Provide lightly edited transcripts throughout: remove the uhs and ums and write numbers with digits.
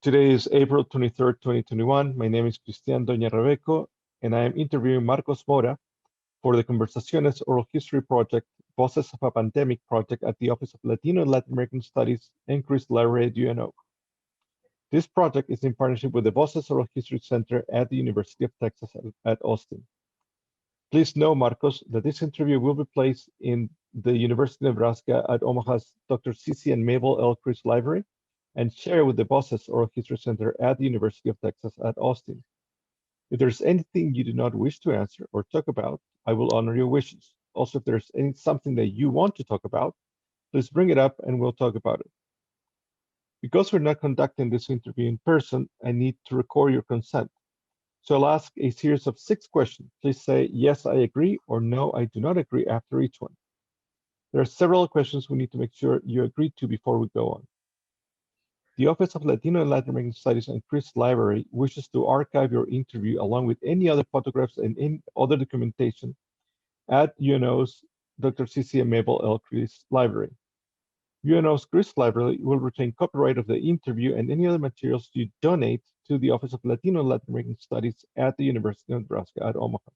Today is April 23rd, 2021. My name is Cristian Doña Rebeco, and I am interviewing Marcos Mora for the Conversaciones Oral History Project, Voces of a Pandemic project at the Office of Latino and Latin American Studies and Chris Library at UNO. This project is in partnership with the Voces Oral History Center at the University of Texas at Austin. Please know, Marcos, that this interview will be placed in the University of Nebraska at Omaha's Dr. Cici and Mabel L. Chris Library and share with the Voces Oral History Center at the University of Texas at Austin. If there's anything you do not wish to answer or talk about, I will honor your wishes. Also, if there's something that you want to talk about, please bring it up and we'll talk about it. Because we're not conducting this interview in person, I need to record your consent. So I'll ask a series of 6 questions. Please say, yes, I agree, or no, I do not agree after each one. There are several questions we need to make sure you agree to before we go on. The Office of Latino and Latin American Studies and Chris Library wishes to archive your interview along with any other photographs and any other documentation at UNO's Dr. Cici and Mabel L. Chris Library. UNO's Chris Library will retain copyright of the interview and any other materials you donate to the Office of Latino and Latin American Studies at the University of Nebraska at Omaha.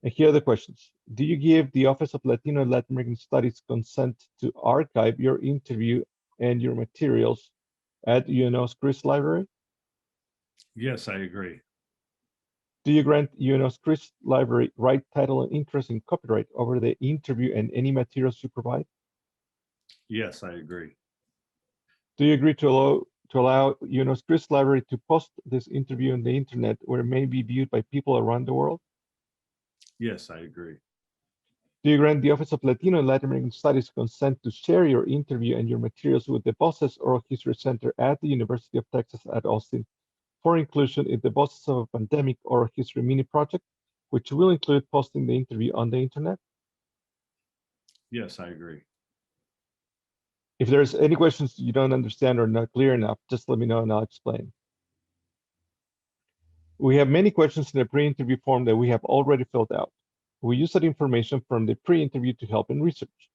And here are the questions. Do you give the Office of Latino and Latin American Studies consent to archive your interview and your materials at UNO's Chris Library? Yes, I agree. Do you grant UNO's Chris Library right, title, and interest in copyright over the interview and any materials you provide? Yes, I agree. Do you agree to allow UNO's Chris Library to post this interview on the internet where it may be viewed by people around the world? Yes, I agree. Do you grant the Office of Latino and Latin American Studies consent to share your interview and your materials with the Voces Oral History Center at the University of Texas at Austin for inclusion in the Voces of a Pandemic Oral History mini project, which will include posting the interview on the internet? Yes, I agree. If there's any questions you don't understand or not clear enough, just let me know and I'll explain. We have many questions in the pre-interview form that we have already filled out. We use that information from the pre-interview to help in research.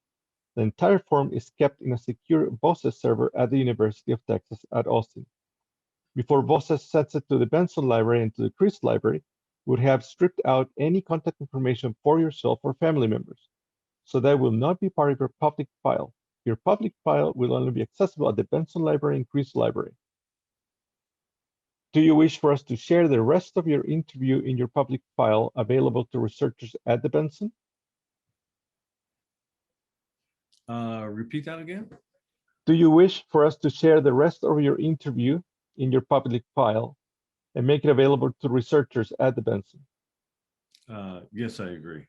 The entire form is kept in a secure Voces server at the University of Texas at Austin. Before Voces sends it to the Benson Library and to the Chris Library, we would have stripped out any contact information for yourself or family members. So that will not be part of your public file. Your public file will only be accessible at the Benson Library and Chris Library. Do you wish for us to share the rest of your interview in your public file available to researchers at the Benson? Repeat that again? Do you wish for us to share the rest of your interview in your public file and make it available to researchers at the Benson? Yes, I agree.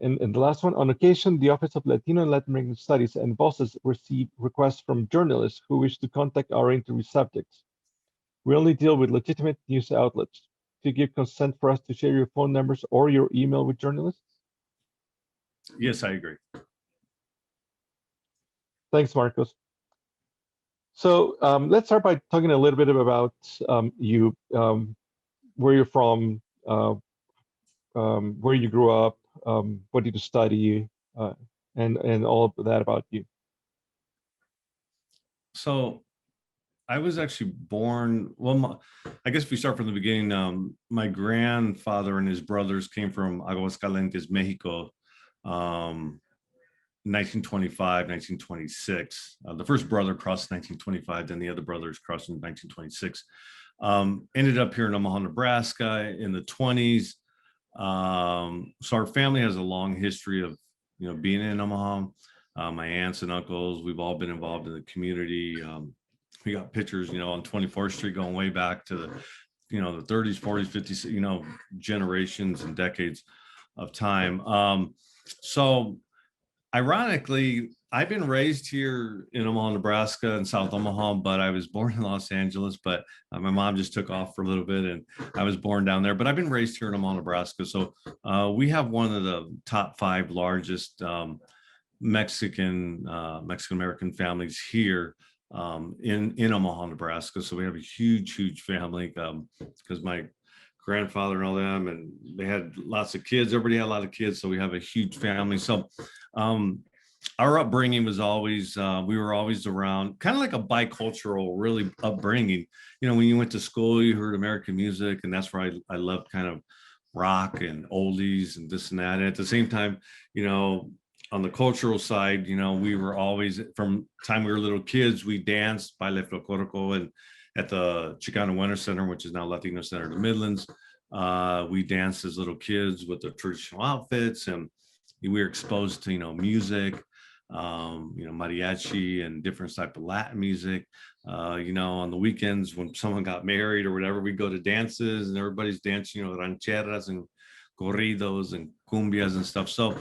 And the last one, on occasion, the Office of Latino and Latin American Studies and Voces receive requests from journalists who wish to contact our interview subjects. We only deal with legitimate news outlets. Do you give consent for us to share your phone numbers or your email with journalists? Yes, I agree. Thanks, Marcos. So let's start by talking a little bit about you, where you're from, where you grew up, what did you study, and all of that about you. So I was actually born, well, I guess if we start from the beginning, my grandfather and his brothers came from Aguascalientes, Mexico, 1925, 1926. The first brother crossed 1925, then the other brothers crossed in 1926. Ended up here in Omaha, Nebraska in the 20s. So our family has a long history of, being in Omaha. My aunts and uncles, we've all been involved in the community. We got pictures, on 24th Street going way back to the, the 30s, 40s, 50s, generations and decades of time. So ironically, I've been raised here in Omaha, Nebraska and South Omaha, but I was born in Los Angeles, but my mom just took off for a little bit and I was born down there, but I've been raised here in Omaha, Nebraska. So we have one of the top 5 largest Mexican-American families here in Omaha, Nebraska. So we have a huge family because my grandfather and all them, and they had lots of kids. Everybody had a lot of kids. So we have a huge family. So our upbringing was always, we were always around, kind of like a bicultural, really upbringing. You know, when you went to school, you heard American music, and that's where I loved kind of rock and oldies and this and that. And at the same time, you know, on the cultural side, you know, we were always, from time we were little kids, we danced baile folclórico and at the Chicano Winter Center, which is now Latino Center of the Midlands. We danced as little kids with the traditional outfits, and we were exposed to, you know, music, you know, mariachi and different type of Latin music. You know, on the weekends when someone got married or whatever, we go to dances and everybody's dancing, you know, rancheras and corridos and cumbias and stuff. So,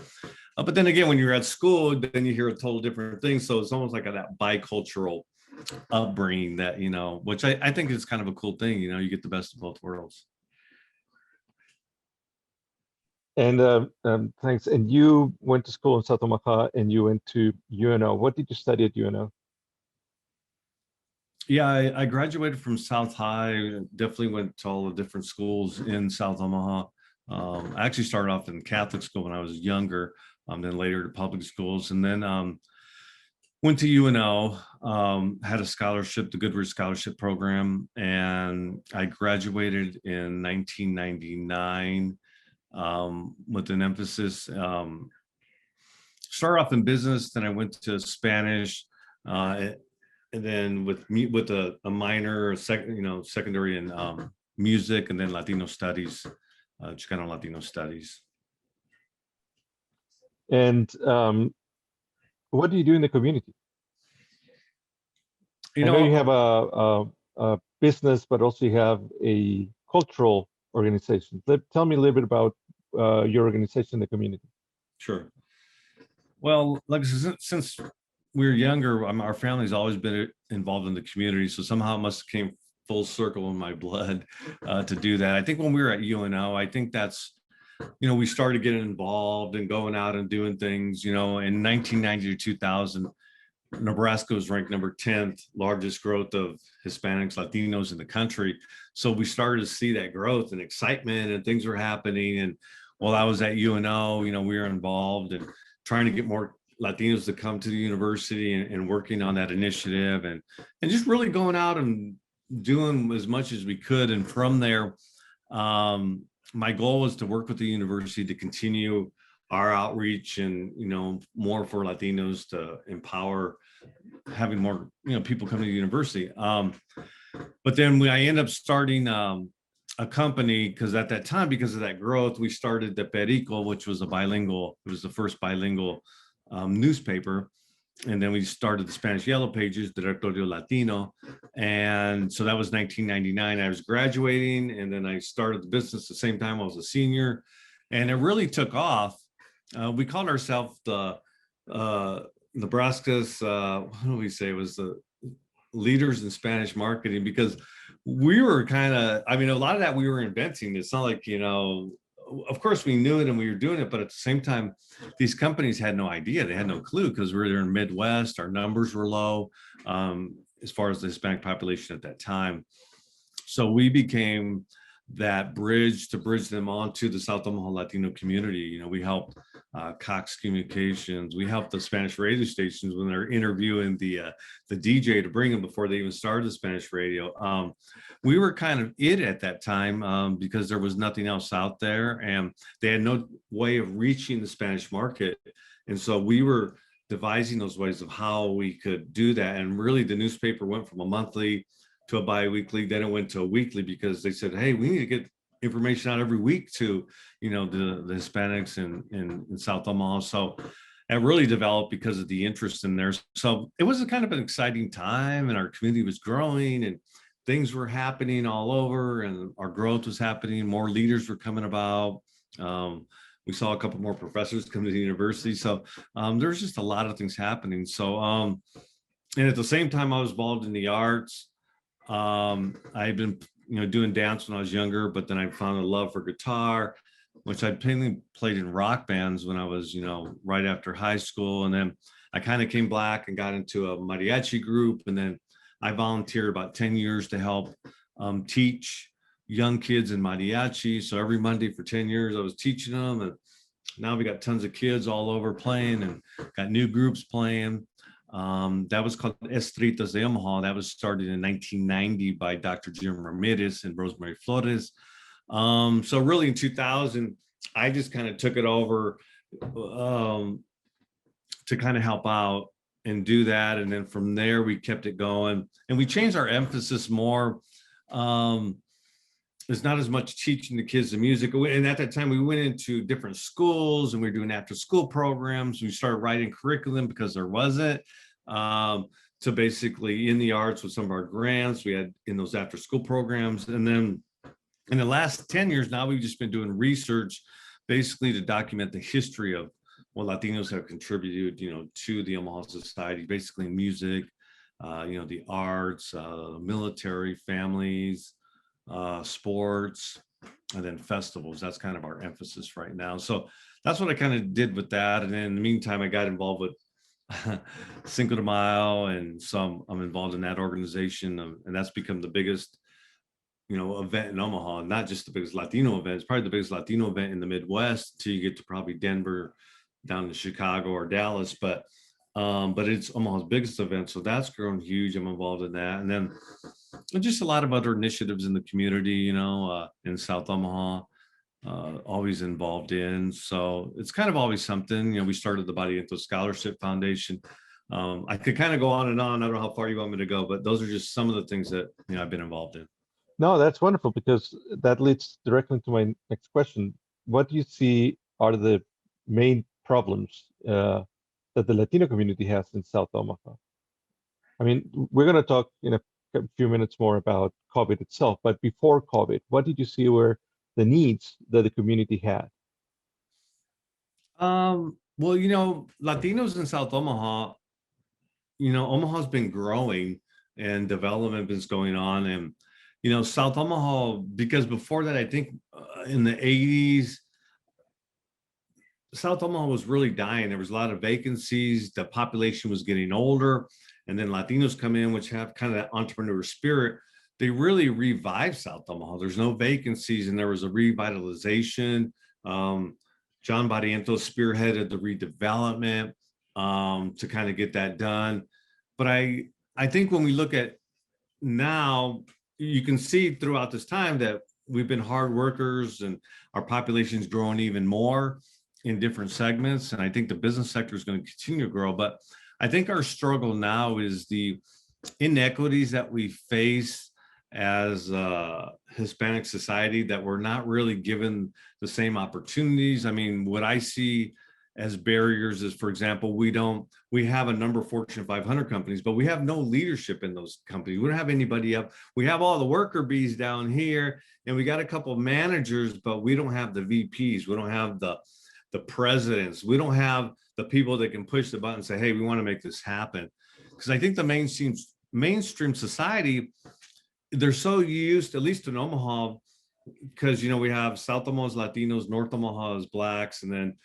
but then again, when you're at school, then you hear a total different thing. So it's almost like that bicultural upbringing that, you know, which I think is kind of a cool thing. You know, you get the best of both worlds. And thanks. And you went to school in South Omaha, and you went to UNO. What did you study at UNO? Yeah, I graduated from South High. Definitely went to all the different schools in South Omaha. I actually started off in Catholic school when I was younger, then later to public schools, and then went to UNO, had a scholarship, the Goodrich Scholarship Program, and I graduated in 1999 with an emphasis. Started off in business, then I went to Spanish, and then with a minor, secondary in music, and then Latino studies, Chicano Latino studies. And what do you do in the community? I know you have a business, but also you have a cultural organization. Tell me a little bit about your organization in the community. Sure. Well, like since we were younger, our family's always been involved in the community. So somehow it must have came full circle in my blood to do that. I think when we were at UNO, I think that's, you know, we started getting involved and going out and doing things, you know, in 1990 to 2000, Nebraska was ranked number 10th largest growth of Hispanics, Latinos in the country. So we started to see that growth and excitement and things were happening. And while I was at UNO, you know, we were involved in trying to get more Latinos to come to the university and working on that initiative and just really going out and doing as much as we could. And from there, my goal was to work with the university to continue our outreach and, you know, more for Latinos to empower having more, you know, people coming to the university. But then I ended up starting a company because at that time, because of that growth, we started the Perico, which was it was the first bilingual newspaper. And then we started the Spanish Yellow Pages, Directorio Latino. And so that was 1999. I was graduating and then I started the business at the same time I was a senior. And it really took off. We called ourselves the Nebraska's, what do we say, it was the leaders in Spanish marketing, because we were kind of, I mean, a lot of that we were inventing. It's not like, you know, of course we knew it and we were doing it, but at the same time, these companies had no idea. They had no clue because we were in Midwest, our numbers were low as far as the Hispanic population at that time. So we became that bridge to bridge them onto the South Omaha Latino community. You know, we helped Cox Communications. We helped the Spanish radio stations when they're interviewing the DJ to bring them before they even started the Spanish radio. We were kind of it at that time because there was nothing else out there and they had no way of reaching the Spanish market. And so we were devising those ways of how we could do that. And really the newspaper went from a monthly to a bi-weekly, then it went to a weekly because they said, hey, we need to get information out every week to, you know, the Hispanics in South Omaha. So it really developed because of the interest in there. So it was a kind of an exciting time and our community was growing and things were happening all over and our growth was happening. More leaders were coming about. We saw a couple more professors come to the university. So there's just a lot of things happening. So, and at the same time I was involved in the arts. I've been, you know, doing dance when I was younger, but then I found a love for guitar, which I mainly played in rock bands when I was, you know, right after high school. And then I kind of came back and got into a mariachi group. And then I volunteered about 10 years to help teach young kids in mariachi. So every Monday for 10 years, I was teaching them. And Now we got tons of kids all over playing and got new groups playing. That was called Estritas de Omaha. That was started in 1990 by Dr. Jim Ramirez and Rosemary Flores. So really in 2000, I just kind of took it over to kind of help out and do that. And then from there, we kept it going and we changed our emphasis more. There's not as much teaching the kids the music. And at that time, we went into different schools and we were doing after school programs. We started writing curriculum because there wasn't. So basically in the arts with some of our grants, we had in those after school programs. And then in the last 10 years now, we've just been doing research basically to document the history of what Latinos have contributed, to the Omaha society, basically music, the arts, military, families, sports, and then festivals. That's kind of our emphasis right now. So that's what I kind of did with that. And then in the meantime, I got involved with Cinco de Mayo, and so I'm involved in that organization, and that's become the biggest, event in Omaha. Not just the biggest Latino event; it's probably the biggest Latino event in the Midwest till you get to probably Denver, down to Chicago or Dallas. But it's Omaha's biggest event, so that's grown huge. I'm involved in that, and then just a lot of other initiatives in the community, in South Omaha, always involved in. So it's kind of always something. We started the Barrientos Scholarship Foundation. I could kind of go on and on. I don't know how far you want me to go, but those are just some of the things that I've been involved in. No, that's wonderful because that leads directly to my next question. What do you see are the main problems that the Latino community has in South Omaha? I mean, we're going to talk in a few minutes more about COVID itself, but before COVID, what did you see were the needs that the community had? Well, Latinos in South Omaha, Omaha's been growing and development is going on. And, South Omaha, because before that, I think in the 80s, South Omaha was really dying. There was a lot of vacancies. The population was getting older. And then Latinos come in, which have kind of that entrepreneur spirit. They really revived South Omaha. There's no vacancies, and there was a revitalization. John Barrientos spearheaded the redevelopment to kind of get that done. But I think when we look at now, you can see throughout this time that we've been hard workers and our population's growing even more in different segments. And I think the business sector is going to continue to grow. But I think our struggle now is the inequities that we face as a Hispanic society, that we're not really given the same opportunities. I mean, what I see as barriers is, for example, we have a number of Fortune 500 companies, but we have no leadership in those companies. We don't have anybody up. We have all the worker bees down here, and we got a couple of managers, but we don't have the VPs. We don't have the presidents. We don't have the people that can push the button and say, hey, we want to make this happen. Because I think the mainstream society, they're so used, at least in Omaha, because, we have South Omaha's Latinos, North Omaha's Blacks, and then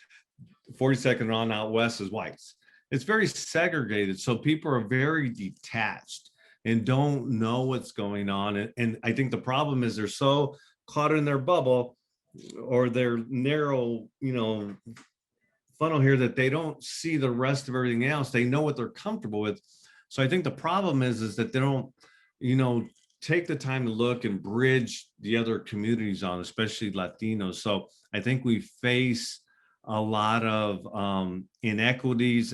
42nd on out west is whites. It's very segregated. So people are very detached and don't know what's going on. And I think the problem is they're so caught in their bubble or their narrow, funnel here that they don't see the rest of everything else. They know what they're comfortable with. So I think the problem is that they don't, take the time to look and bridge the other communities on, especially Latinos. So I think we face a lot of inequities,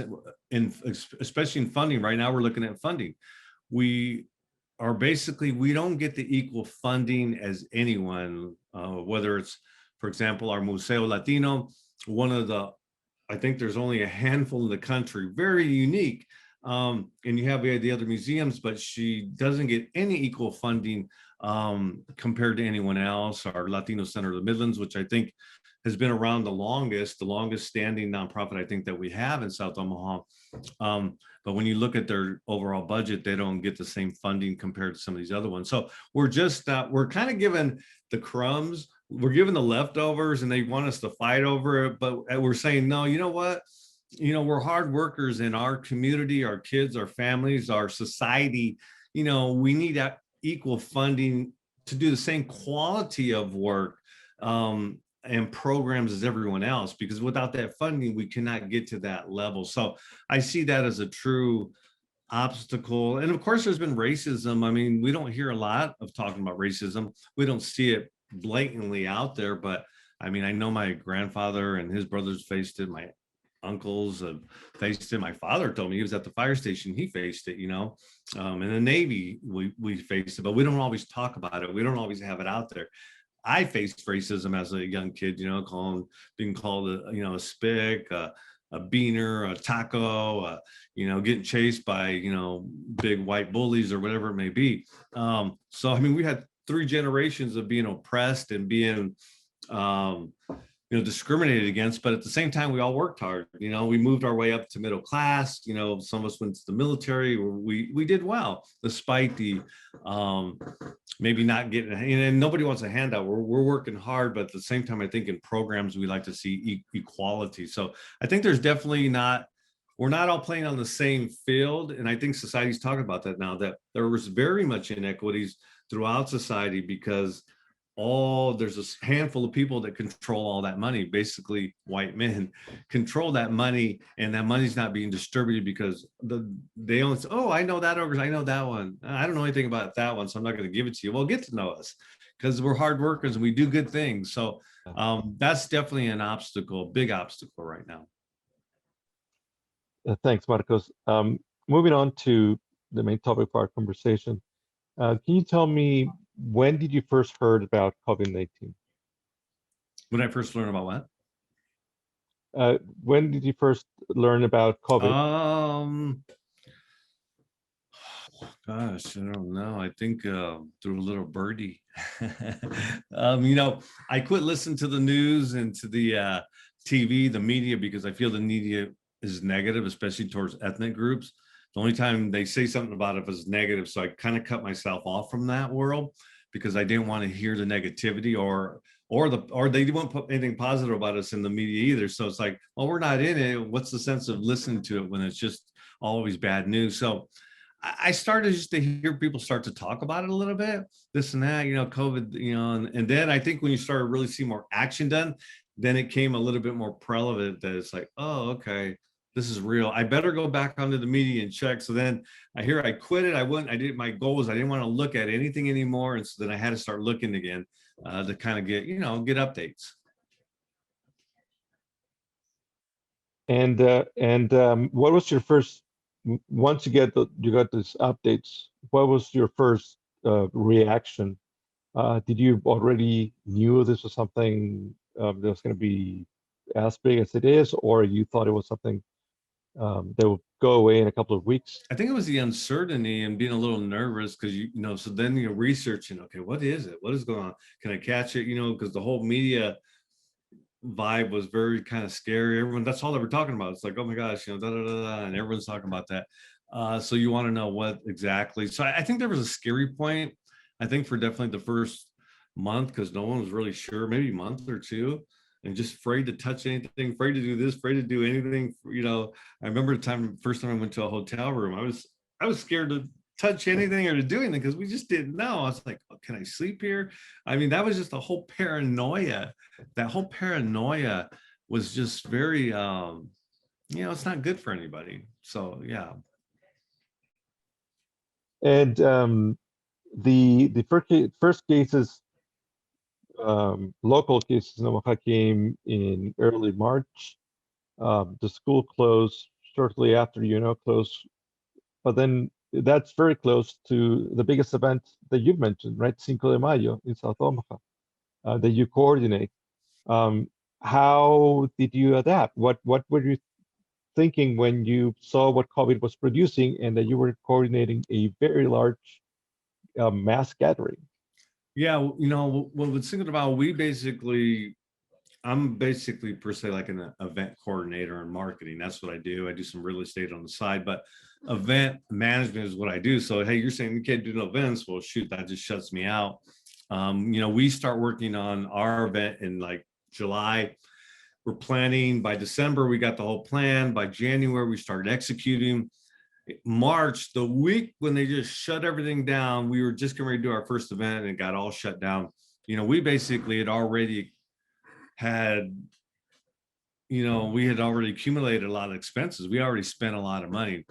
especially in funding. Right now, we're looking at funding. We don't get the equal funding as anyone, whether it's, for example, our Museo Latino, I think there's only a handful in the country, very unique. And you have the other museums, but she doesn't get any equal funding compared to anyone else. Our Latino Center of the Midlands, which I think has been around the longest standing nonprofit I think that we have in South Omaha. But when you look at their overall budget, they don't get the same funding compared to some of these other ones. So we're just, we're kind of given the crumbs, we're given the leftovers, and they want us to fight over it. But we're saying, no, you know what? We're hard workers in our community, our kids, our families, our society. We need that equal funding to do the same quality of work. and programs as everyone else, because without that funding, we cannot get to that level. So I see that as a true obstacle. And of course, there's been racism. I mean, we don't hear a lot of talking about racism. We don't see it blatantly out there, but I mean, I know my grandfather and his brothers faced it. My uncles have faced it. My father told me he was at the fire station. He faced it, you know. In the Navy, we faced it, but we don't always talk about it. We don't always have it out there. I faced racism as a young kid, you know, being called a spick, a beaner, a taco, you know, getting chased by, you know, big white bullies or whatever it may be. So, I mean, we had 3 generations of being oppressed and being, you know, discriminated against, but at the same time, we all worked hard. You know, we moved our way up to middle class. You know, some of us went to the military. We did well, despite the maybe not getting. And nobody wants a handout. We're working hard, but at the same time, I think in programs we like to see equality. So I think there's definitely not. We're not all playing on the same field, and I think society's talking about that now. That there was very much inequities throughout society because there's a handful of people that control all that money, basically white men control that money, and that money's not being distributed because they only say, oh, I know that I know that one, I don't know anything about that one, so I'm not going to give it to you. Well, get to know us, because we're hard workers and we do good things. So that's definitely an obstacle, big obstacle right now. Thanks, Marcos. Moving on to the main topic of our conversation, can you tell me, when did you first heard about COVID-19? When I first learned about what? When did you first learn about COVID? Gosh, I don't know. I think through a little birdie. You know, I quit listening to the news and to the TV, the media, because I feel the media is negative, especially towards ethnic groups. The only time they say something about it is negative. So I kind of cut myself off from that world because I didn't want to hear the negativity or they didn't put anything positive about us in the media either. So it's like, well, we're not in it. What's the sense of listening to it when it's just always bad news? So I started just to hear people start to talk about it a little bit, this and that, you know, COVID, you know, and then I think when you started really see more action done, then it came a little bit more prevalent that it's like, oh, okay, this is real. I better go back onto the media and check. So then I quit it. My goal was I didn't want to look at anything anymore. And so then I had to start looking again to kind of get updates. And what was your first, once you got these updates, what was your first reaction? Did you already knew this was something that was going to be as big as it is, or you thought it was something that will go away in a couple of weeks? I think it was the uncertainty and being a little nervous because you know, so then you're researching, okay, what is it? What is going on? Can I catch it? You know, because the whole media vibe was very kind of scary. Everyone, that's all they were talking about. It's like, oh my gosh, you know, da da da, da, and everyone's talking about that. So you want to know what exactly. So I think there was a scary point, I think, for definitely the first month, because no one was really sure, maybe a month or two, and just afraid to touch anything, afraid to do this, afraid to do anything. You know, I remember the first time I went to a hotel room, I was scared to touch anything or to do anything because we just didn't know. I was like, oh, can I sleep here? I mean, that was just a whole paranoia. That whole paranoia was just very, you know, it's not good for anybody. So yeah. And the first cases, local cases in Omaha came in early March. The school closed shortly after, closed, but then that's very close to the biggest event that you've mentioned, right? Cinco de Mayo in South Omaha, that you coordinate. How did you adapt? What were you thinking when you saw what COVID was producing and that you were coordinating a very large mass gathering? Yeah, you know, well, with Cinco de Mayo, I'm basically per se like an event coordinator in marketing. That's what I do. I do some real estate on the side, but event management is what I do. So, hey, you're saying you can't do no events. Well, shoot, that just shuts me out. You know, we start working on our event in like July. We're planning by December, we got the whole plan. By January, we started executing. March, the week when they just shut everything down, we were just getting ready to do our first event and it got all shut down. You know, we basically had already had, we had already accumulated a lot of expenses. We already spent a lot of money.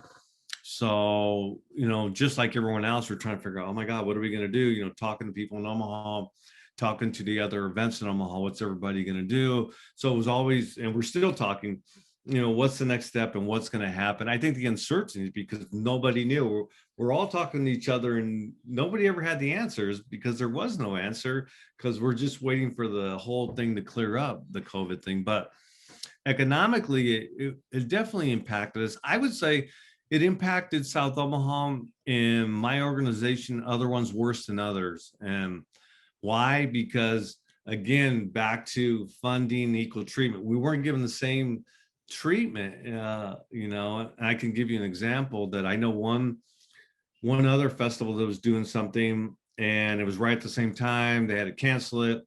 So, just like everyone else, we're trying to figure out, oh my God, what are we going to do? Talking to people in Omaha, talking to the other events in Omaha, what's everybody going to do? So it was always, and we're still talking, what's the next step and what's going to happen? I think the uncertainty is because nobody knew. We're all talking to each other and nobody ever had the answers because there was no answer, because we're just waiting for the whole thing to clear up, the COVID thing. But economically, it definitely impacted us. I would say it impacted South Omaha in my organization, other ones worse than others. And why? Because again, back to funding, equal treatment. We weren't given the same treatment, and I can give you an example that I know one other festival that was doing something and it was right at the same time. They had to cancel it.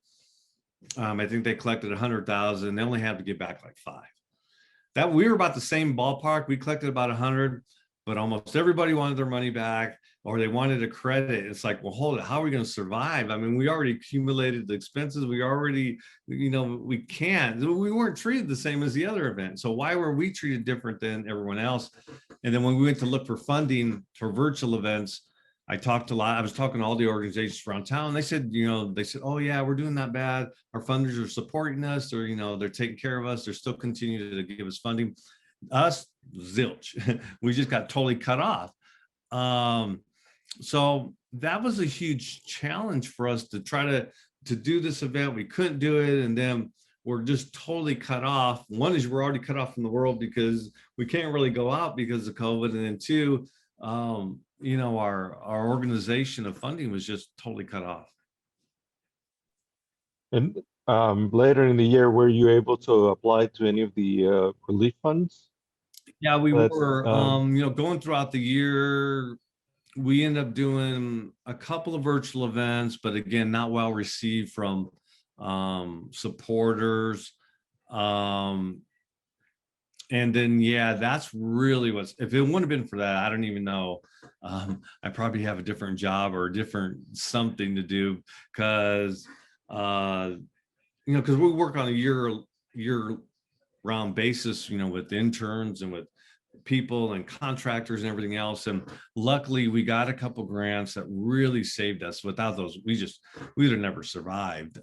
I think they collected 100,000. They only had to give back like 5. That we were about the same ballpark. We collected about 100, but almost everybody wanted their money back, or they wanted a credit. It's like, well, hold it. How are we going to survive? I mean, we already accumulated the expenses. We already, we can't. We weren't treated the same as the other event. So why were we treated different than everyone else? And then when we went to look for funding for virtual events, I was talking to all the organizations around town. They said, oh yeah, we're doing that bad. Our funders are supporting us, or, they're taking care of us. They're still continuing to give us funding. Us, zilch. We just got totally cut off. So that was a huge challenge for us to try to do this event. We couldn't do it. And then we're just totally cut off. One is we're already cut off from the world because we can't really go out because of COVID. And then 2, our organization of funding was just totally cut off. And later in the year, were you able to apply to any of the relief funds? Yeah, we were. Going throughout the year, we ended up doing a couple of virtual events, but again, not well received from supporters. And then, yeah, that's really if it wouldn't have been for that, I don't even know. I probably have a different job or a different something to do, because, because we work on a year round basis, with interns and with people and contractors and everything else. And luckily we got a couple grants that really saved us. Without those, we would have never survived.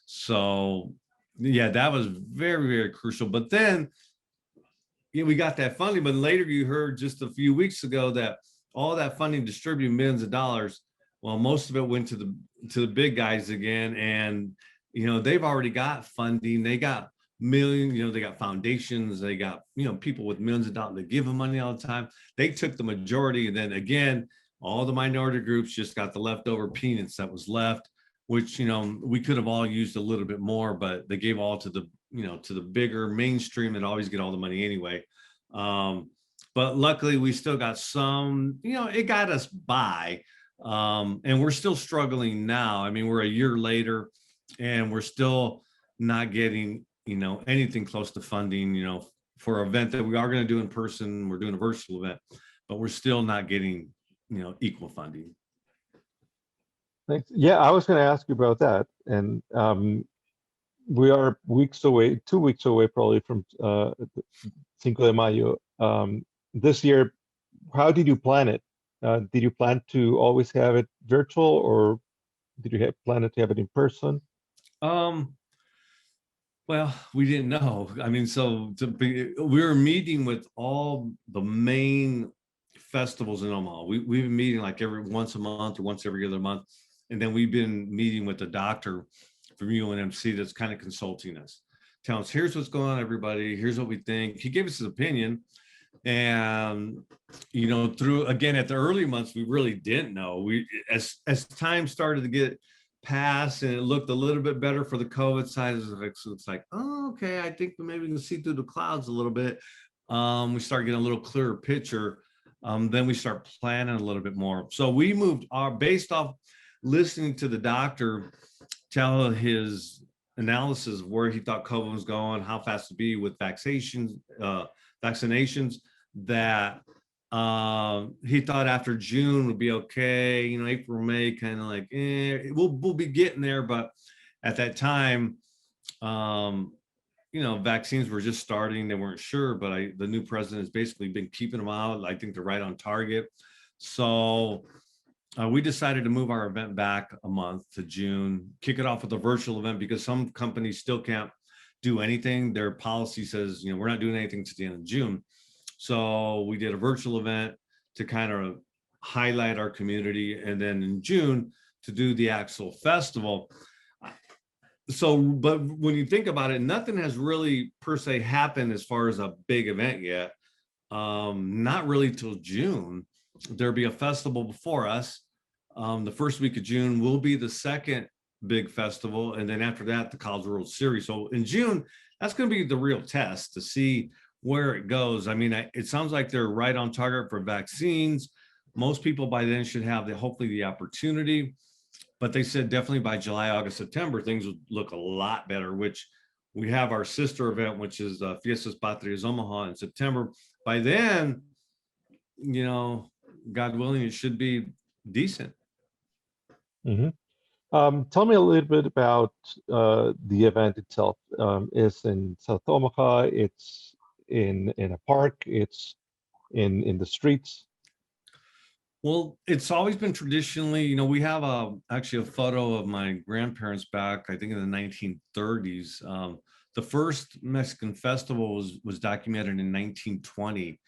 So yeah, that was very, very crucial. But then, we got that funding, but later you heard just a few weeks ago that all that funding distributed millions of dollars. Well, most of it went to the big guys again. And, they've already got funding. They got millions, they got foundations, they got, people with millions of dollars that give them money all the time. They took the majority. And then again, all the minority groups just got the leftover peanuts that was left, which, we could have all used a little bit more, but they gave all to the, to the bigger mainstream that always get all the money anyway. But luckily we still got some, it got us by. And we're still struggling now. I mean, we're a year later and we're still not getting, anything close to funding, for an event that we are going to do in person. We're doing a virtual event, but we're still not getting, equal funding. Thanks. Yeah, I was going to ask you about that. And we are 2 weeks away probably from Cinco de Mayo. This year, how did you plan it? Did you plan to always have it virtual, or did you plan to have it in person? Well, we didn't know. I mean, we were meeting with all the main festivals in Omaha. We've been meeting like once a month or once every other month. And then we've been meeting with the doctor from UNMC that's kind of consulting us, telling us, here's what's going on, everybody. Here's what we think. He gave us his opinion. And, through, again, at the early months, we really didn't know. As time started to get past and it looked a little bit better for the COVID side of it, so it's like, oh, okay, I think maybe we can see through the clouds a little bit. We start getting a little clearer picture. Then we start planning a little bit more. So we moved based off listening to the doctor tell his analysis of where he thought COVID was going, how fast to be with vaccinations, that he thought after June would be okay. April, May, kind of like, we'll be getting there. But at that time, Vaccines were just starting. They weren't sure, but the new president has basically been keeping them out. I think they're right on target. So we decided to move our event back a month to June, kick it off with a virtual event because some companies still can't do anything. Their policy says, we're not doing anything to the end of June. So we did a virtual event to kind of highlight our community. And then in June to do the actual festival. So, but when you think about it, nothing has really per se happened as far as a big event yet. Not really till June. There'll be a festival before us. The first week of June will be the second big festival. And then after that, the College World Series. So in June, that's going to be the real test to see where it goes. I mean, it sounds like they're right on target for vaccines. Most people by then should have hopefully the opportunity. But they said definitely by July, August, September, things would look a lot better, which we have our sister event, which is Fiestas Patrias Omaha in September. By then, God willing, it should be decent. Tell me a little bit about the event itself. It's in South Omaha. It's in a park. It's in the streets. Well, it's always been traditionally, we have actually a photo of my grandparents back, I think in the 1930s. The first Mexican festival was documented in 1920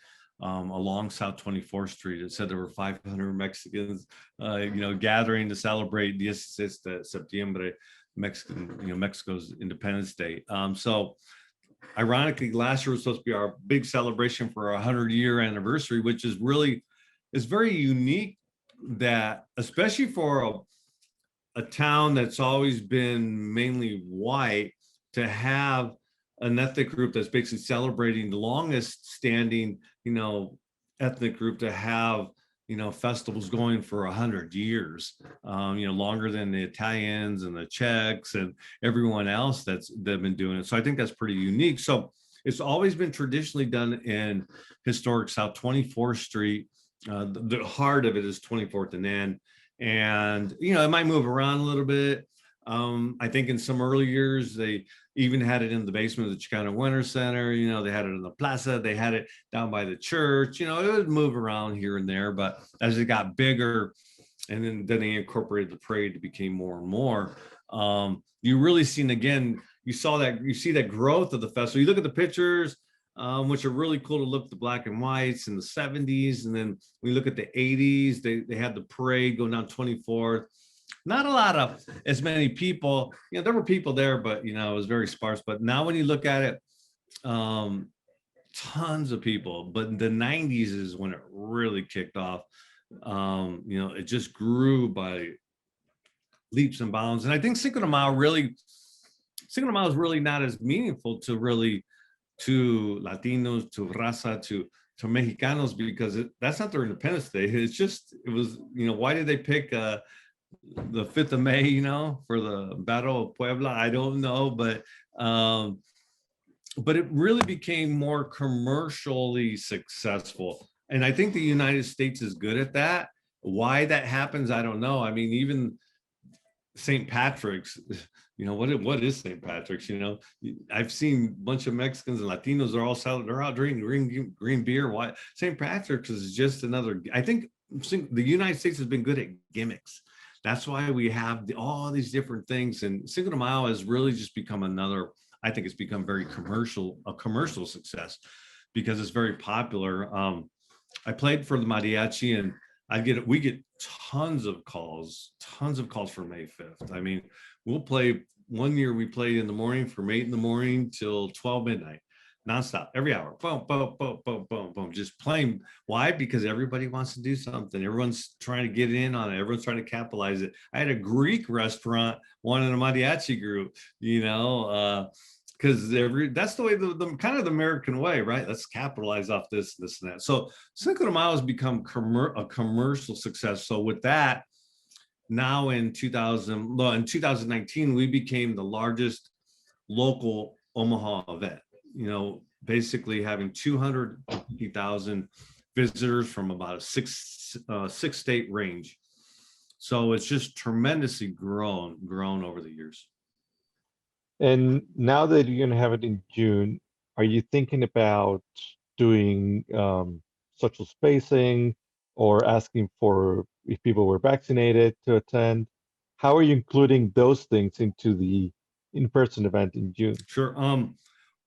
along South 24th Street. It said there were 500 Mexicans, gathering to celebrate 16 de Septiembre, Mexico's Independence Day. So ironically, last year was supposed to be our big celebration for our 100-year anniversary, which is really, it's very unique that, especially for a town that's always been mainly white, to have an ethnic group that's basically celebrating the longest standing, ethnic group to have, festivals going for 100 years, longer than the Italians and the Czechs and everyone else they've been doing it. So I think that's pretty unique. So it's always been traditionally done in historic South 24th Street. The heart of it is 24th and N, and it might move around a little bit. I think in some early years they even had it in the basement of the Chicano Winter Center. They had it in the plaza, they had it down by the church. It would move around here and there, but as it got bigger, and then they incorporated the parade, it became more and more. You really seen again. You see that growth of the festival. You look at the pictures, which are really cool to look at the black and whites in the 70s. And then we look at the 80s, they had the parade going down 24th. Not a lot of as many people, there were people there, but, it was very sparse. But now when you look at it, tons of people, but the 90s is when it really kicked off. It just grew by leaps and bounds. And I think Cinco de Mayo is really not as meaningful to Latinos, to Raza, to Mexicanos, because that's not their Independence Day. It was, why did they pick the 5th of May, for the Battle of Puebla? I don't know, but it really became more commercially successful. And I think the United States is good at that. Why that happens, I don't know. I mean, even St. Patrick's, what is St. Patrick's? I've seen a bunch of Mexicans and Latinos they're out drinking green beer. Why? St. Patrick's is just another. I think the United States has been good at gimmicks. That's why we have all these different things. And Cinco de Mayo has really just become I think it's become a commercial success, because it's very popular. I played for the mariachi, and we get tons of calls for May 5th. I mean, we'll play, one year we played in the morning from 8 in the morning till 12 midnight, nonstop, every hour, boom, boom, boom, boom, boom, boom, just playing. Why? Because everybody wants to do something. Everyone's trying to get in on it. Everyone's trying to capitalize it. I had a Greek restaurant wanting a mariachi group, because that's the way, the kind of the American way, right? Let's capitalize off this and that. So Cinco de Mayo has become a commercial success. So with that, now in 2019, we became the largest local Omaha event, basically having 250,000 visitors from about a six state range. So it's just tremendously grown over the years. And now that you're going to have it in June, are you thinking about doing social spacing or asking for if people were vaccinated to attend? How are you including those things into the in-person event in June? Sure.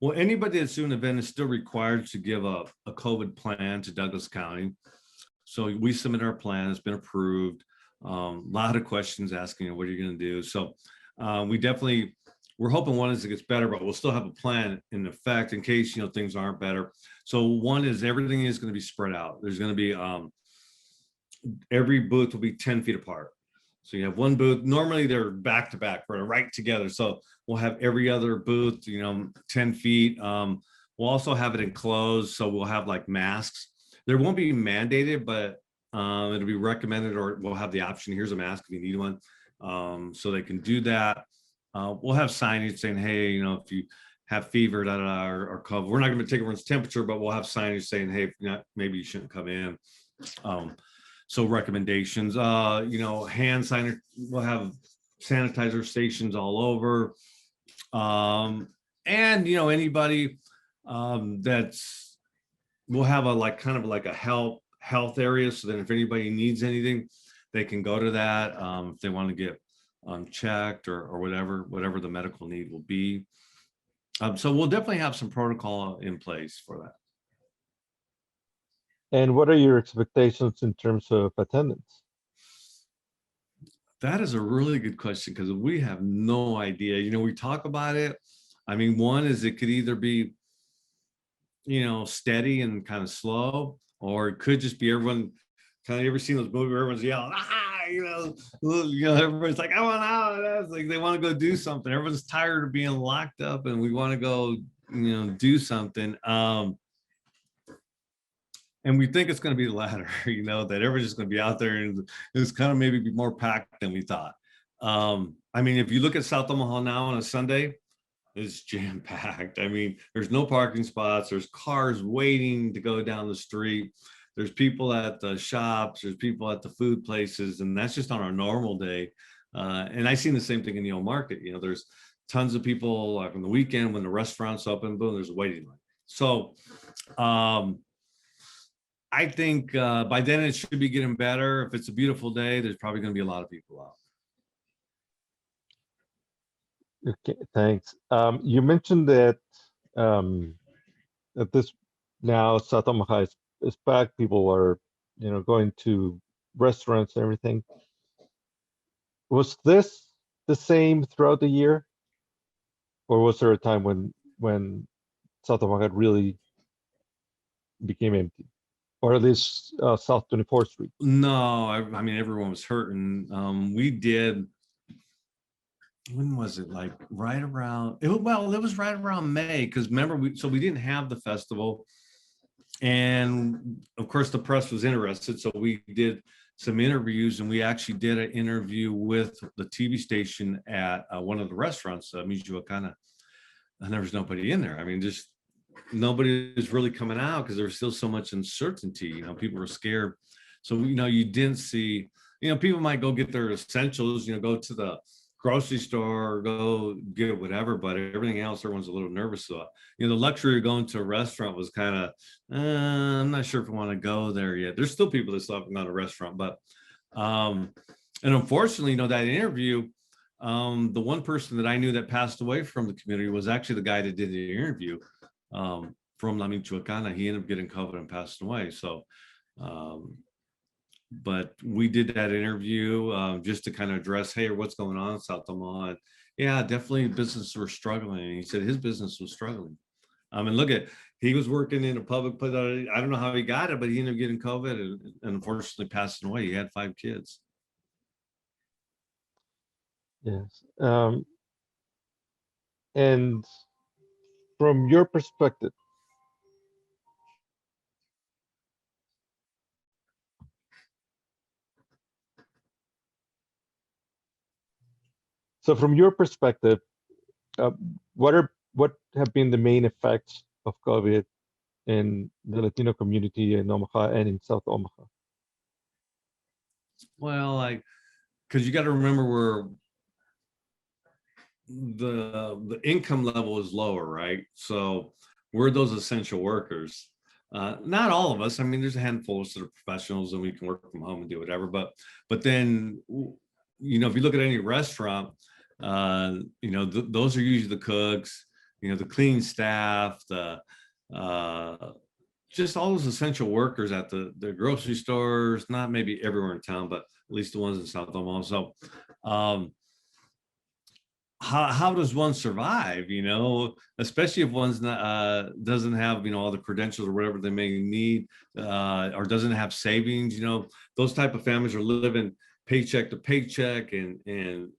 Well, anybody that's doing an event is still required to give a COVID plan to Douglas County. So we submit our plan, it's been approved. A lot of questions asking, what are you going to do? So we're hoping one is it gets better, but we'll still have a plan in effect in case, things aren't better. So one is everything is going to be spread out. There's going to be, every booth will be 10 feet apart. So you have one booth, normally they're back to back, right together. So we'll have every other booth, 10 feet. We'll also have it enclosed. So we'll have like masks. There won't be mandated, but it'll be recommended, or we'll have the option. Here's a mask if you need one. So they can do that. We'll have signage saying, hey, if you have fever, or COVID, we're not going to take everyone's temperature, but we'll have signage saying, hey, maybe you shouldn't come in. So recommendations, hand sanitizer, we'll have sanitizer stations all over. And, anybody that's, we'll have a kind of like a health area. So that if anybody needs anything, they can go to that. If they want to get checked or whatever the medical need will be. So we'll definitely have some protocol in place for that. And what are your expectations in terms of attendance? That is a really good question because we have no idea. We talk about it. I mean, one is it could either be, steady and kind of slow, or it could just be everyone kind of, ever seen those movies where everyone's yelling, everybody's like, I want out. That's like they want to go do something. Everyone's tired of being locked up and we want to go, do something. And we think it's going to be the latter, that everyone's just going to be out there and it's kind of maybe be more packed than we thought. I mean, if you look at South Omaha now on a Sunday, it's jam packed. I mean, there's no parking spots. There's cars waiting to go down the street. There's people at the shops. There's people at the food places. And that's just on a normal day. And I've seen the same thing in the old market. There's tons of people like on the weekend when the restaurants open, boom, there's a waiting line. So, I think by then it should be getting better. If it's a beautiful day, there's probably going to be a lot of people out. Okay, thanks. You mentioned that at this now South Omaha is packed. People are, going to restaurants and everything. Was this the same throughout the year, or was there a time when South Omaha really became empty? Or at least South 24th Street. No, I mean, everyone was hurting. We did, when was it? Like right around, it was right around May, because remember, we didn't have the festival. And of course, the press was interested. So we did some interviews, and we actually did an interview with the TV station at one of the restaurants, Michoacana, and there was nobody in there. I mean, just nobody was really coming out because there was still so much uncertainty. People were scared. So, you didn't see, people might go get their essentials, go to the grocery store, or go get whatever, but everything else, everyone's a little nervous. So, the luxury of going to a restaurant was kind of, I'm not sure if I want to go there yet. There's still people that still haven't gone to a restaurant, but, and unfortunately, that interview, the one person that I knew that passed away from the community was actually the guy that did the interview. From La Michoacana, he ended up getting COVID and passed away. So, but we did that interview just to kind of address, hey, what's going on in South Omaha? And yeah, definitely businesses were struggling. And he said his business was struggling. And look he was working in a public place. I don't know how he got it, but he ended up getting COVID and unfortunately passing away. He had 5 kids. Yes. And from your perspective, what have been the main effects of COVID in the Latino community in Omaha and in South Omaha? Well, because you got to remember the income level is lower, right? So we're those essential workers. Not all of us. I mean, there's a handful of sort of professionals and we can work from home and do whatever. But then, if you look at any restaurant, those are usually the cooks, the cleaning staff, the just all those essential workers at the grocery stores, not maybe everywhere in town, but at least the ones in South Omaha. So how does one survive, especially if one's not, doesn't have, all the credentials or whatever they may need, or doesn't have savings, those type of families are living paycheck to paycheck and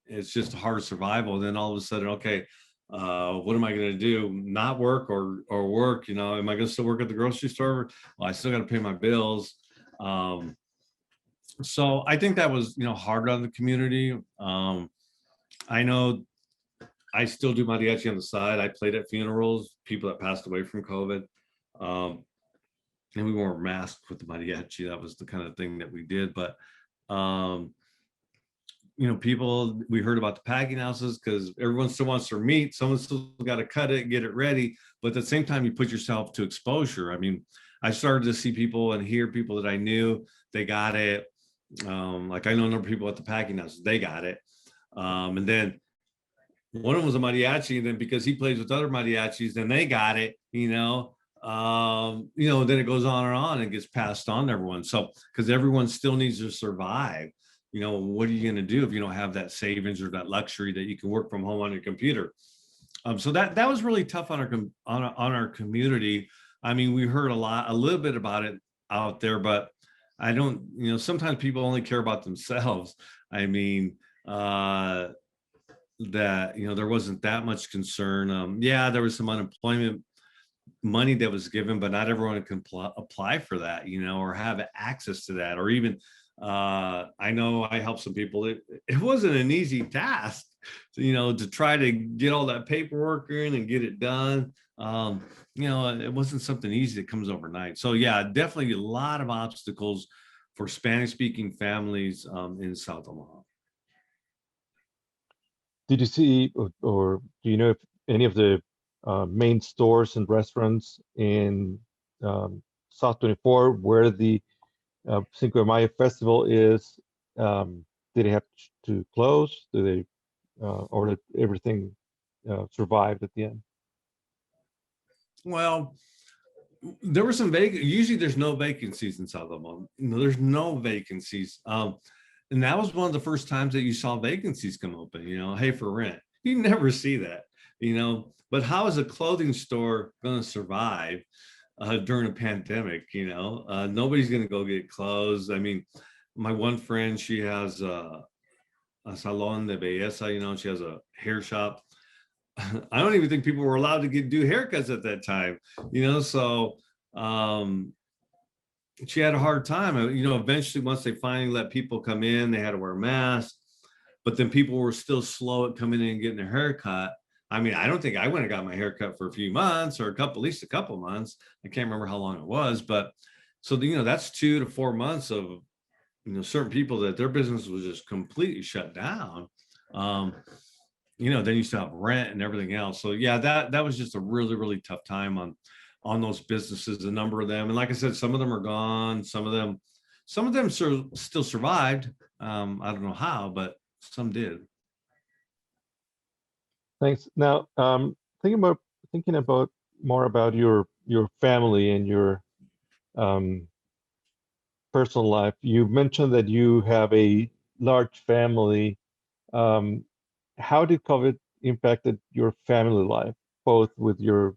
it's just hard survival. And then all of a sudden, okay, what am I going to do? Not work or work, am I going to still work at the grocery store? Well, I still got to pay my bills. So I think that was, hard on the community. I know I still do mariachi on the side. I played at funerals, people that passed away from COVID. And we weren't masked with the mariachi. That was the kind of thing that we did. But, people, we heard about the packing houses because everyone still wants their meat. Someone's still got to cut it, get it ready. But at the same time, you put yourself to exposure. I mean, I started to see people and hear people that I knew, they got it. Like I know a number of people at the packing houses, they got it. And then one of them was a mariachi, and then because he plays with other mariachis, then they got it, then it goes on and on and gets passed on to everyone. So, because everyone still needs to survive, what are you going to do if you don't have that savings or that luxury that you can work from home on your computer? So that was really tough on our community. I mean, we heard a little bit about it out there, but I don't, sometimes people only care about themselves. I mean, that there wasn't that much concern. There was some unemployment money that was given, but not everyone can apply for that, or have access to that, or even I know I helped some people. It wasn't an easy task, to try to get all that paperwork in and get it done. It wasn't something easy that comes overnight. So yeah, definitely a lot of obstacles for Spanish speaking families in South Omaha. Did you see, or do you know if any of the main stores and restaurants in South 24 where the Cinco de Mayo festival is, did they have to close? Do they, or did everything survived at the end? Well, there were some usually there's no vacancies in South Omaha. There's no vacancies. And that was one of the first times that you saw vacancies come open, hey, for rent. You never see that, but how is a clothing store going to survive during a pandemic? Nobody's going to go get clothes. I mean, my one friend, she has a salon de belleza, she has a hair shop. I don't even think people were allowed to do haircuts at that time, so she had a hard time. Eventually, once they finally let people come in, they had to wear masks, but then people were still slow at coming in and getting their haircut. I mean, I don't think I went and got my haircut for a few months or at least a couple months. I can't remember how long it was, but so, that's 2 to 4 months of, certain people that their business was just completely shut down. Then you still have rent and everything else. So yeah, that was just a really, really tough time on those businesses, a number of them. And like I said, some of them are gone. Some of them still survived. I don't know how, but some did. Thanks. Now, thinking about more about your family and your personal life. You mentioned that you have a large family. How did COVID impacted your family life, both with your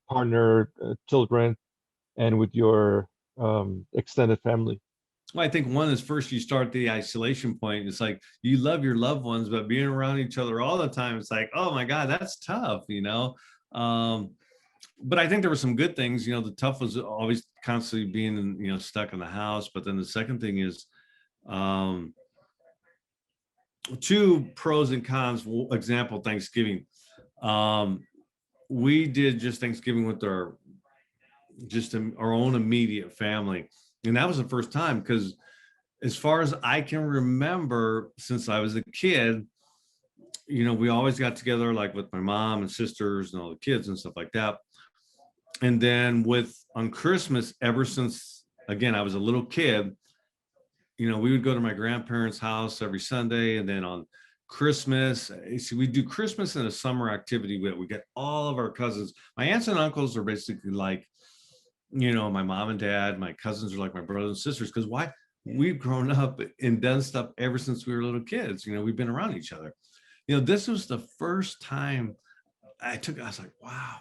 partner, children, and with your extended family? Well, I think one is first you start the isolation point. It's like you love your loved ones, but being around each other all the time, it's like, oh my God, that's tough, But I think there were some good things. The tough was always constantly being, stuck in the house. But then the second thing is two pros and cons. Example, Thanksgiving. We did just Thanksgiving with our own immediate family. And that was the first time, because as far as I can remember, since I was a kid, we always got together like with my mom and sisters and all the kids and stuff like that. And then on Christmas, ever since, again, I was a little kid, we would go to my grandparents' house every Sunday. And then on Christmas, we do Christmas in a summer activity. We get all of our cousins. My aunts and uncles are basically like, my mom and dad. My cousins are like my brothers and sisters. Because why? We've grown up and done stuff ever since we were little kids. We've been around each other. This was the first time I was like, wow,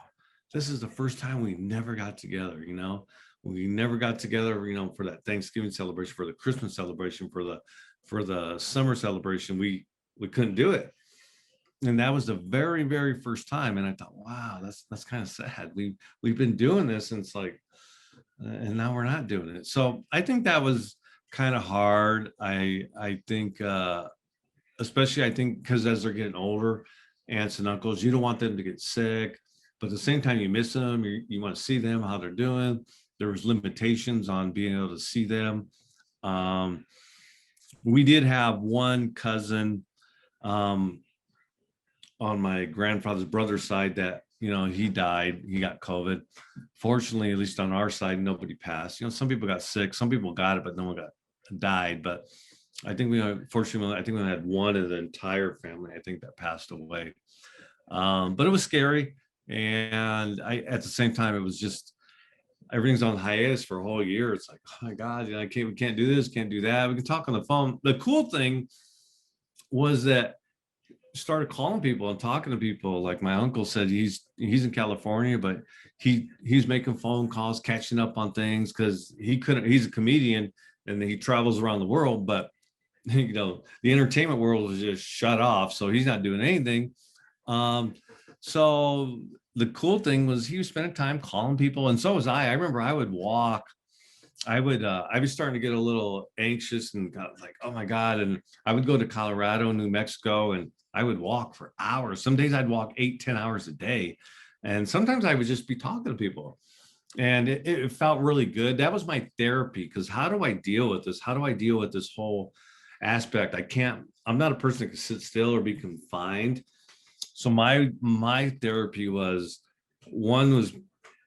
this is the first time we never got together. We never got together, for that Thanksgiving celebration, for the Christmas celebration, for the summer celebration. We couldn't do it. And that was the very, very first time. And I thought, wow, that's kind of sad. We've been doing this since and now we're not doing it. So I think that was kind of hard. I think, especially I think because as they're getting older, aunts and uncles, you don't want them to get sick, but at the same time you miss them. You want to see them, how they're doing. There was limitations on being able to see them. We did have one cousin on my grandfather's brother's side that, he died. He got COVID. Fortunately, at least on our side, nobody passed. Some people got sick. Some people got it, but no one died. But I think we had one in the entire family, I think, that passed away. But it was scary. And at the same time, it was just, everything's on hiatus for a whole year. It's like, oh my God, we can't do this, can't do that. We can talk on the phone. The cool thing was that I started calling people and talking to people. Like my uncle said, he's in California, but he's making phone calls, catching up on things because he's a comedian and he travels around the world, but the entertainment world is just shut off. So he's not doing anything. So the cool thing was he was spending time calling people, and so was I. I remember I would walk. I was starting to get a little anxious and got like, oh my God. And I would go to Colorado, New Mexico, and I would walk for hours. Some days I'd walk 8-10 hours a day. And sometimes I would just be talking to people. And it felt really good. That was my therapy, because how do I deal with this? How do I deal with this whole aspect? I'm not a person that can sit still or be confined. So my therapy was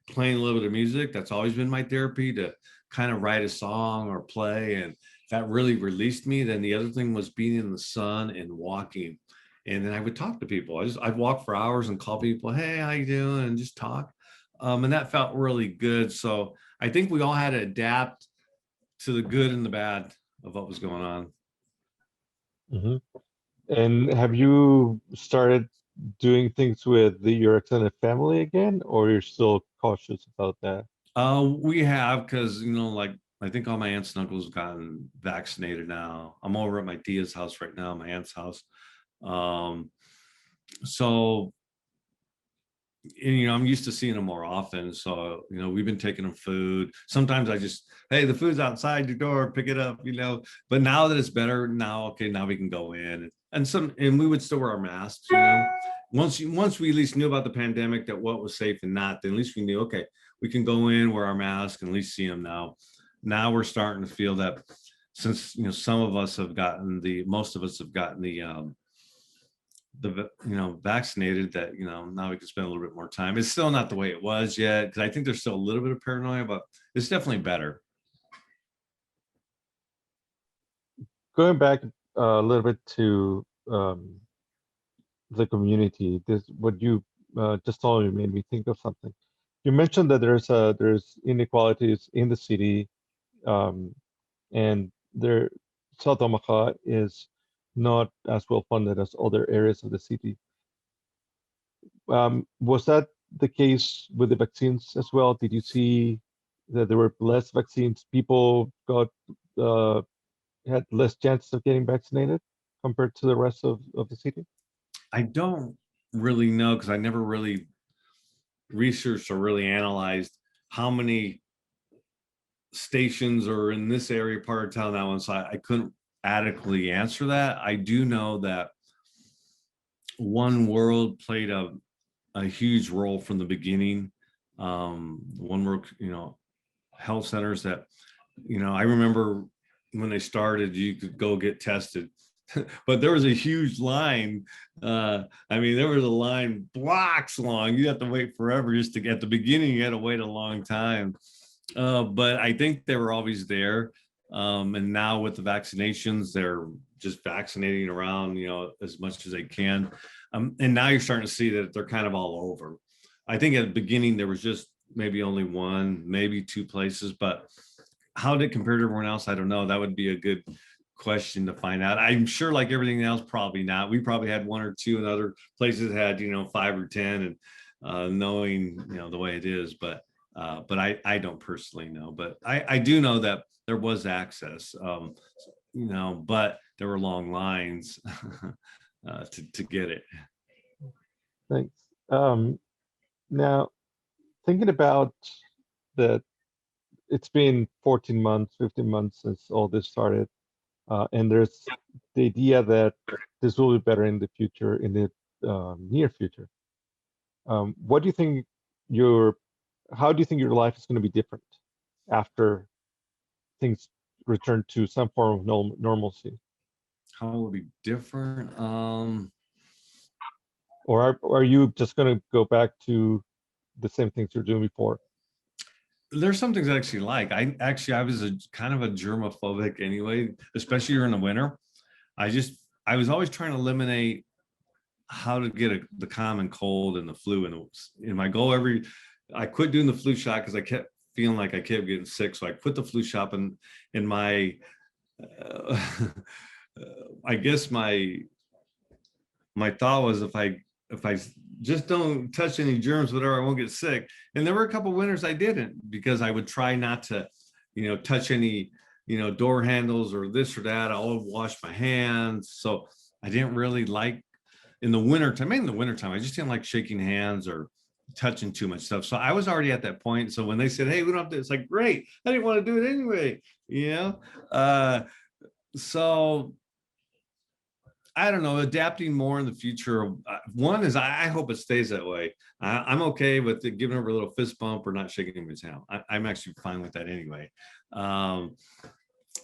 playing a little bit of music. That's always been my therapy, to kind of write a song or play. And that really released me. Then the other thing was being in the sun and walking. And then I would talk to people. I'd walk for hours and call people, hey, how you doing? And just talk. And that felt really good. So I think we all had to adapt to the good and the bad of what was going on. Mm-hmm. And have you started doing things with your extended family again, or you're still cautious about that? We have, because like I think all my aunts and uncles have gotten vaccinated now. I'm over at my tia's house right now, my aunt's house. So, and, I'm used to seeing them more often. So, we've been taking them food. Sometimes I just, hey, the food's outside your door, pick it up, But now that it's better, now we can go in. And we would still wear our masks, Once we at least knew about the pandemic, that what was safe and not, then at least we knew, okay, we can go in, wear our mask, and at least see them now. Now we're starting to feel that, since, most of us have gotten the vaccinated, that, now we can spend a little bit more time. It's still not the way it was yet, because I think there's still a little bit of paranoia, but it's definitely better. Going back a little bit to the community, what you just told me made me think of something. You mentioned that there's inequalities in the city, and South Omaha is not as well funded as other areas of the city. Was that the case with the vaccines as well? Did you see that there were less vaccines? People had less chances of getting vaccinated compared to the rest of the city? I don't really know, because I never really researched or really analyzed how many stations are in this area, part of town, that one. So I couldn't adequately answer that. I do know that One World played a huge role from the beginning. One World, health centers that, I remember when they started, you could go get tested but there was a huge line. I mean, there was a line blocks long. You have to wait forever just to get at the beginning. You had to wait a long time. But I think they were always there. And now with the vaccinations, they're just vaccinating around, as much as they can. And now you're starting to see that they're kind of all over. I think at the beginning, there was just maybe only one, maybe two places, but how did it compare to everyone else? I don't know. That would be a good question to find out. I'm sure like everything else, probably not. We probably had one or two, and other places had, 5 or 10, and knowing, the way it is, but I don't personally know, but I do know that there was access, but there were long lines to get it. Thanks. Now, thinking about that, it's been 14 months, 15 months since all this started. And there's the idea that this will be better in the future, in the near future. What do you think how do you think your life is going to be different after things return to some form of normalcy? How will it be different? Or are you just going to go back to the same things you're doing before? There's some things I actually like. I was a kind of a germophobic anyway, especially during the winter. I was always trying to eliminate how to get the common cold and the flu. And my goal I quit doing the flu shot because I kept feeling like I kept getting sick. So I put the flu shot in my, I guess my thought was if I just don't touch any germs, whatever, I won't get sick. And there were a couple winters I didn't, because I would try not to, touch any, door handles or this or that. I'll wash my hands. So I didn't really like in the wintertime, I just didn't like shaking hands or touching too much stuff. So I was already at that point. So when they said, hey, we don't have to, it's like, great. I didn't want to do it anyway, so I don't know, adapting more in the future. One is I hope it stays that way. I'm okay with giving over a little fist bump or not shaking anybody's hand. I'm actually fine with that anyway.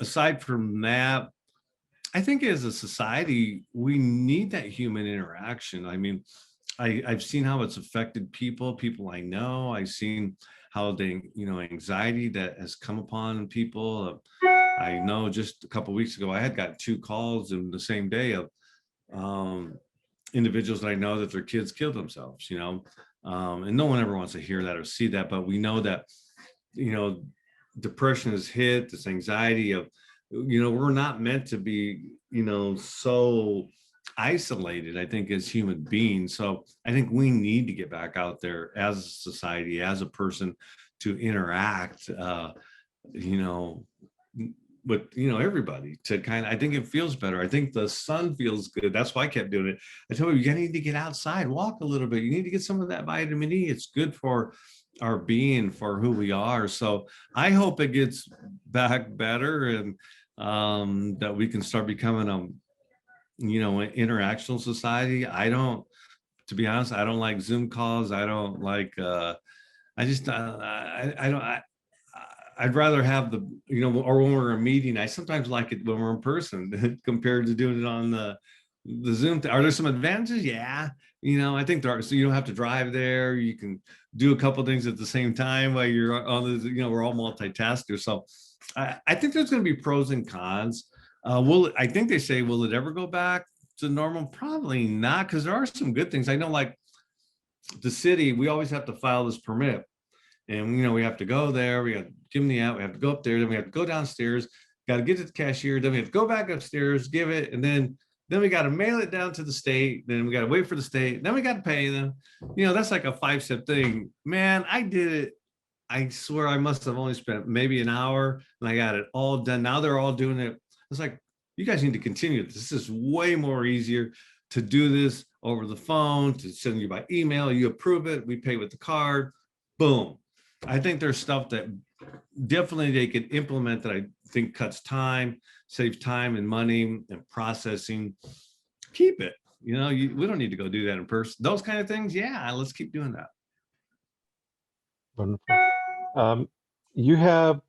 Aside from that, I think as a society, we need that human interaction. I mean, I've seen how it's affected people I know. I've seen how anxiety that has come upon people. I know just a couple of weeks ago, I had got 2 calls in the same day of individuals that I know that their kids killed themselves, and no one ever wants to hear that or see that, but we know that, depression has hit, this anxiety of, we're not meant to be, so isolated, I think, as human beings. So I think we need to get back out there as a society, as a person, to interact, with everybody, to I think it feels better. I think the sun feels good. That's why I kept doing it. I told you need to get outside, walk a little bit. You need to get some of that vitamin E. It's good for our being, for who we are. So I hope it gets back better, and that we can start becoming an interactional society. To be honest, I don't like Zoom calls. I don't like, I'd rather have or when we're in a meeting, I sometimes like it when we're in person compared to doing it on the Zoom. Are there some advantages? Yeah. I think there are. So you don't have to drive there. You can do a couple of things at the same time while you're on the, we're all multitaskers. So I think there's going to be pros and cons. I think they say, will it ever go back to normal? Probably not, because there are some good things. I know, like the city, we always have to file this permit. And, we have to go there, we got to give them the app, we have to go up there, then we have to go downstairs, got to get to the cashier, then we have to go back upstairs, give it, and then we got to mail it down to the state, then we got to wait for the state, then we got to pay them. That's like a 5-step thing. Man, I did it. I swear I must have only spent maybe an hour, and I got it all done. Now they're all doing it. It's like, you guys need to continue this. This is way more easier to do this over the phone, to send you by email, you approve it, we pay with the card, boom. I think there's stuff that definitely they could implement that I think cuts time, saves time and money and processing. Keep it. We don't need to go do that in person. Those kind of things, yeah, let's keep doing that. Wonderful. You have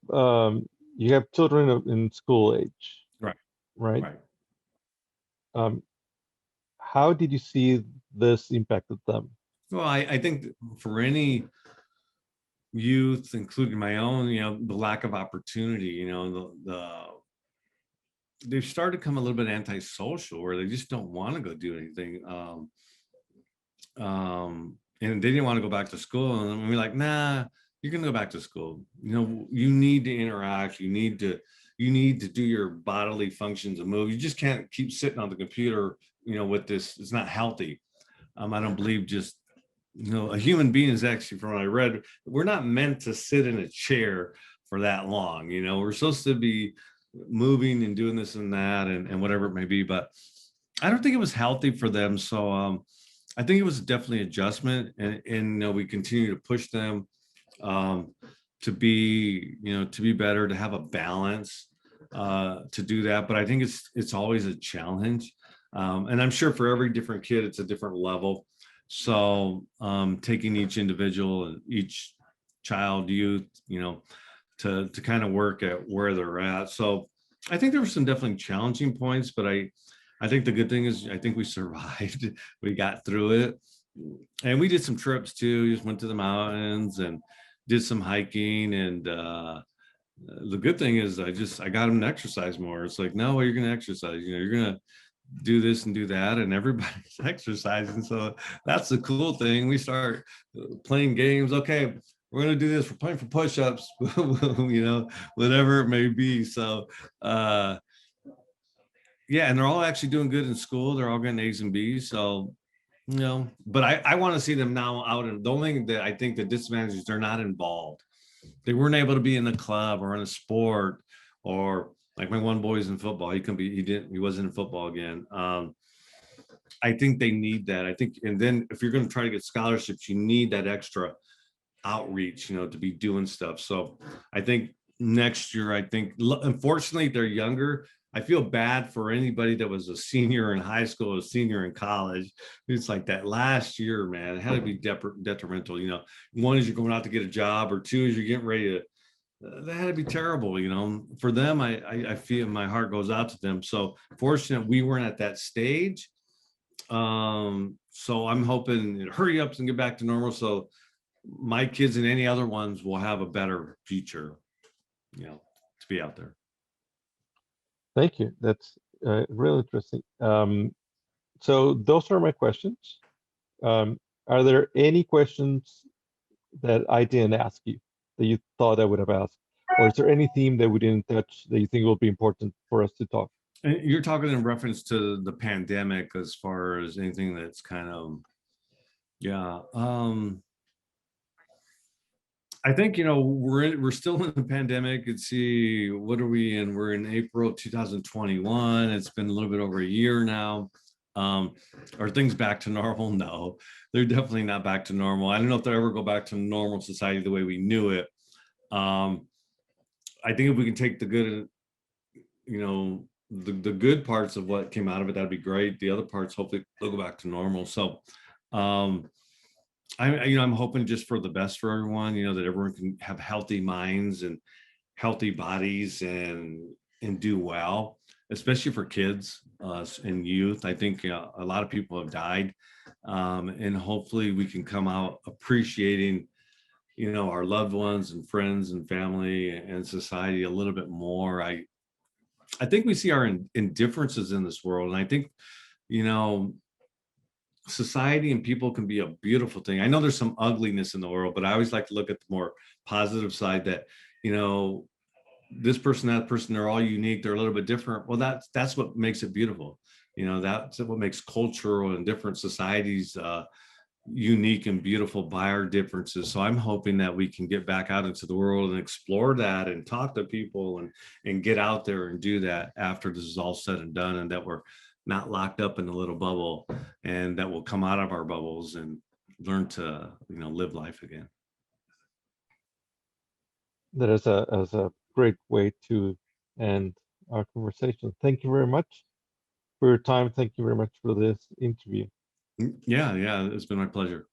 children in school age, right? Right. How did you see this impacted them? Well, I think for any youth, including my own, the lack of opportunity, they've started to become a little bit antisocial, where they just don't want to go do anything. And they didn't want to go back to school, and we're like, nah, you're gonna go back to school. You need to interact. You need to do your bodily functions and move. You just can't keep sitting on the computer, with this. It's not healthy. I don't believe just, a human being is actually, from what I read, we're not meant to sit in a chair for that long. We're supposed to be moving and doing this and that and whatever it may be. But I don't think it was healthy for them. So I think it was definitely adjustment, and we continue to push them to be better, to have a balance, to do that. But I think it's always a challenge, and I'm sure for every different kid it's a different level. So taking each individual and each child, youth, to kind of work at where they're at. So I think there were some definitely challenging points, but I think the good thing is I think we survived. We got through it, and we did some trips too. Just went to the mountains and did some hiking. And the good thing is I got them to exercise more. It's like, no, you're going to exercise. You're going to do this and do that, and everybody's exercising. So that's the cool thing. We start playing games. Okay, we're going to do this. We're playing for push-ups, whatever it may be. So yeah, and they're all actually doing good in school. They're all getting A's and B's. So, but I want to see them now out. And the only thing that I think the disadvantage is they're not involved. They weren't able to be in a club or in a sport, or like my one boy's in football. He wasn't in football again. I think they need that. I think, and then if you're going to try to get scholarships, you need that extra outreach, to be doing stuff. So I think next year, unfortunately they're younger. I feel bad for anybody that was a senior in high school, a senior in college. It's like that last year, man, it had to be detrimental. One is you're going out to get a job, or two is you're getting ready to, that had to be terrible. For them, I feel my heart goes out to them. So fortunate we weren't at that stage. So I'm hoping hurry up and get back to normal, so my kids and any other ones will have a better future, to be out there. Thank you. That's really interesting. So those are my questions. Are there any questions that I didn't ask you that you thought I would have asked? Or is there any theme that we didn't touch that you think will be important for us to talk? And you're talking in reference to the pandemic, as far as anything that's kind of, yeah. I think, we're still in the pandemic. Let's see, what are we in? We're in April 2021. It's been a little bit over a year now. Are things back to normal? No, they're definitely not back to normal. I don't know if they'll ever go back to normal society the way we knew it. I think if we can take the good, the good parts of what came out of it, that'd be great. The other parts, hopefully they'll go back to normal. So I'm hoping just for the best for everyone, that everyone can have healthy minds and healthy bodies and do well, especially for kids and youth. I think a lot of people have died, and hopefully we can come out appreciating, our loved ones and friends and family and society a little bit more. I think we see our indifferences in this world, and I think, society and people can be a beautiful thing. I know there's some ugliness in the world, but I always like to look at the more positive side, that, this person, that person, they're all unique. They're a little bit different. Well, that's what makes it beautiful. That's what makes cultural and different societies unique and beautiful, by our differences. So I'm hoping that we can get back out into the world and explore that and talk to people and get out there and do that after this is all said and done, and that we're not locked up in a little bubble, and that we'll come out of our bubbles and learn to, live life again. That is a great way to end our conversation. Thank you very much for your time. Thank you very much for this interview. Yeah, it's been my pleasure.